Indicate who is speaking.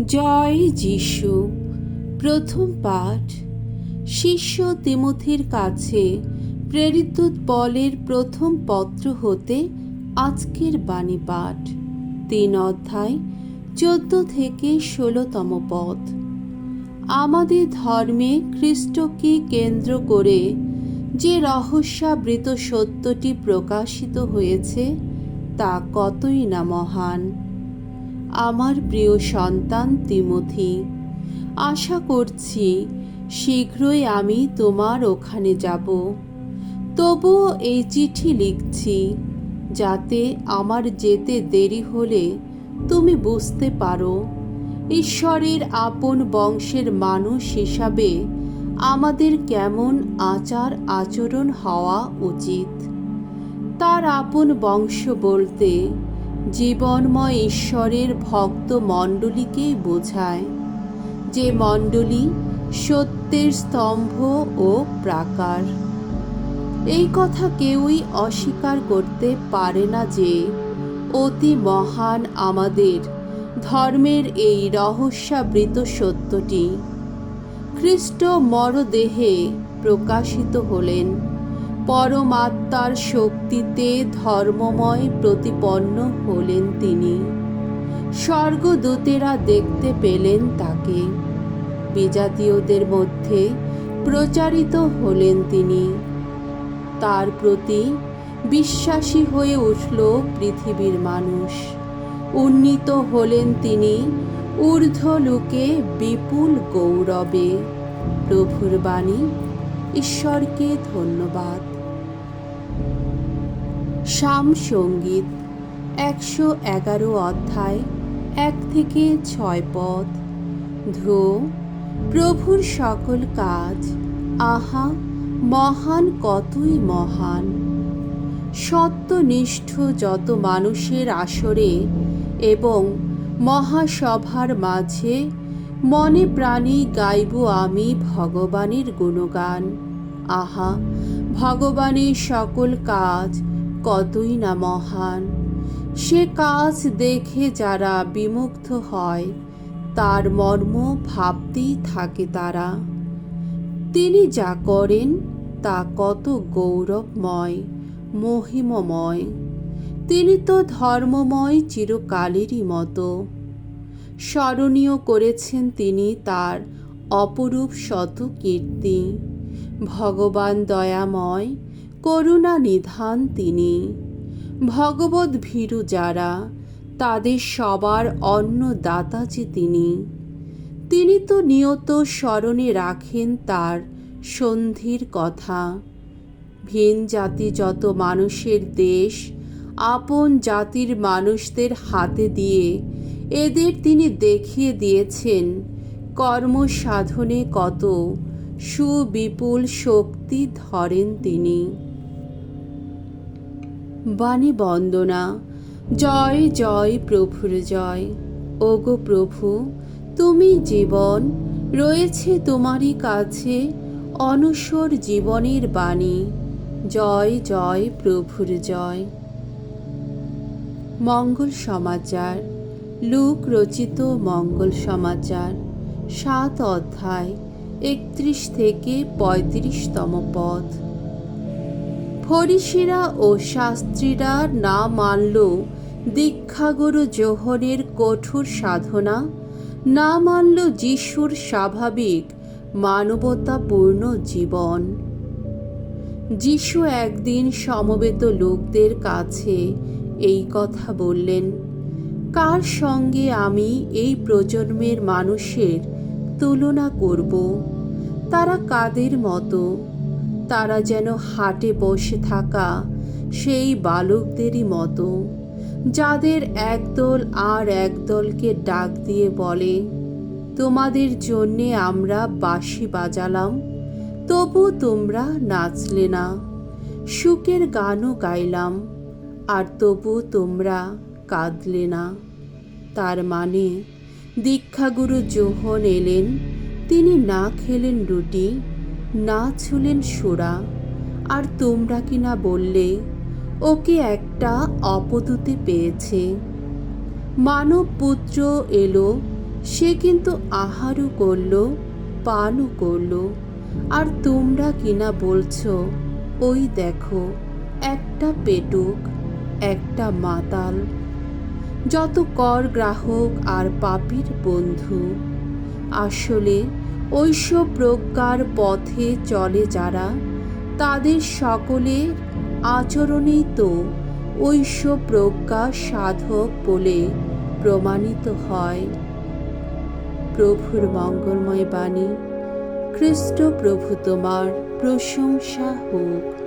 Speaker 1: জয় যিশু। প্রথম পাঠ। শিষ্য তিমোথীর কাছে প্রেরিত পলের প্রথম পত্র হতে আজকের বাণী পাঠ। 3 অধ্যায় 14 থেকে 16তম পদ। আমাদের ধর্মে খ্রিস্টকে কেন্দ্র করে যে রহস্যাবৃত সত্যটি প্রকাশিত হয়েছে তা কতই না মহান। আমার প্রিয় সন্তান তিমোথী, আশা করছি শীঘ্রই আমি তোমার ওখানে যাব। তবুও এই চিঠি লিখছি যাতে আমার যেতে দেরি হলে তুমি বুঝতে পারো ঈশ্বরের আপন বংশের মানুষ হিসাবে আমাদের কেমন আচার আচরণ হওয়া উচিত। তার আপন বংশ বলতে জীবনময় ঈশ্বরের ভক্ত মণ্ডলীকেই বোঝায়, যে মণ্ডলী সত্যের স্তম্ভ ও প্রাকার। এই কথা কেউই অস্বীকার করতে পারে না যে অতি মহান আমাদের ধর্মের এই রহস্যাবৃত সত্যটি। খ্রিস্ট মরদেহে প্রকাশিত হলেন, পরমাত্মার শক্তিতে ধর্মময় প্রতিপন্ন হলেন তিনি। স্বর্গদূতেরা দেখতে পেলেন তাকে, বিজাতীয়দের মধ্যে প্রচারিত হলেন তিনি। তার প্রতি বিশ্বাসী হয়ে উঠল পৃথিবীর মানুষ। উন্নীত হলেন তিনি ঊর্ধ্বলোকে বিপুল গৌরবে। প্রভুর বাণী। ঈশ্বরকে ধন্যবাদ। সাম সঙ্গীত 111 অধ্যায় 1 থেকে 6 পদ। ধো, প্রভুর সকল কাজ, আহা মহান, কতই মহান। সত্যনিষ্ঠ যত মানুষের আসরে এবং মহাসভার মাঝে মনে প্রাণে গাইব আমি ভগবানের গুণগান। আহা, ভগবানের সকল কাজ কতই না মহান। সে কাজ দেখে যারা বিমুগ্ধ হয় তার মর্ম ভাবতেই থাকে তারা। তিনি যা করেন তা কত গৌরবময়, মহিমময়। তিনি তো ধর্মময় চিরকালেরই মতো। স্মরণীয় করেছেন তিনি তার অপরূপ শত কীর্তি। ভগবান দয়াময়, করুণা নিধান তিনি। ভগবত ভীরু যারা, তাদের সবার অন্নদাতা যে তিনি। তিনি তো নিয়ত স্মরণে রাখেন তার সন্ধির কথা। ভিন জাতি যত মানুষের দেশ আপন জাতির মানুষদের হাতে দিয়ে এদের তিনি দেখিয়ে দিয়েছেন কর্ম সাধনে কত সুবিপুল শক্তি ধরেন তিনি। বাণী বন্দনা। জয় জয়, প্রভুর জয়। ওগো প্রভু, তুমি জীবন, রয়েছে তোমারই কাছে অনশ্বর জীবনের বাণী। জয় জয়, প্রভুর জয়। মঙ্গল সমাচার। লূক রচিত মঙ্গল সমাচার 7 অধ্যায় 31 থেকে 35তম পদ। ফরিসিরা ও শাস্ত্রীরা না মানল দীক্ষাগুরু যোহনের কঠোর সাধনা, না মানল যিশুর স্বাভাবিক মানবতাপূর্ণ জীবন। যিশু একদিন সমবেত লোকদের কাছে এই কথা বললেন, কার সঙ্গে আমি এই প্রজন্মের মানুষের তুলনা করব? তারা কাদের মতো? তারা যেন হাটে বসে থাকা সেই বালকদেরই মতো, যাদের একদল আর একদলকে ডাক দিয়ে বলে, তোমাদের জন্যে আমরা বাঁশি বাজালাম, তবু তোমরা নাচলে না। সুখের গানও গাইলাম, আর তবু তোমরা কাঁদলে না। তার মানে দীক্ষাগুরু যোহন এলেন, তিনি না খেলেন রুটি, না ছুলেন সুরা, আর তোমরা কিনা বললে ওকে একটা অপদূতে পেয়েছে। মানব পুত্র এলো সে কিন্তু আহারও করল, পানও করল, আর তোমরা কিনা বলছো ওই দেখো একটা পেটুক, একটা মাতাল। যত কর গ্রাহক আর পাপীর বন্ধু। আসলে ঐসব প্রজ্ঞার পথে চলে যারা, তাদের সকলের আচরণেই তো ঐসব প্রজ্ঞা সাধক বলে প্রমাণিত হয়। প্রভুর মঙ্গলময় বাণী। খ্রিস্ট প্রভু তোমার প্রশংসা হোক।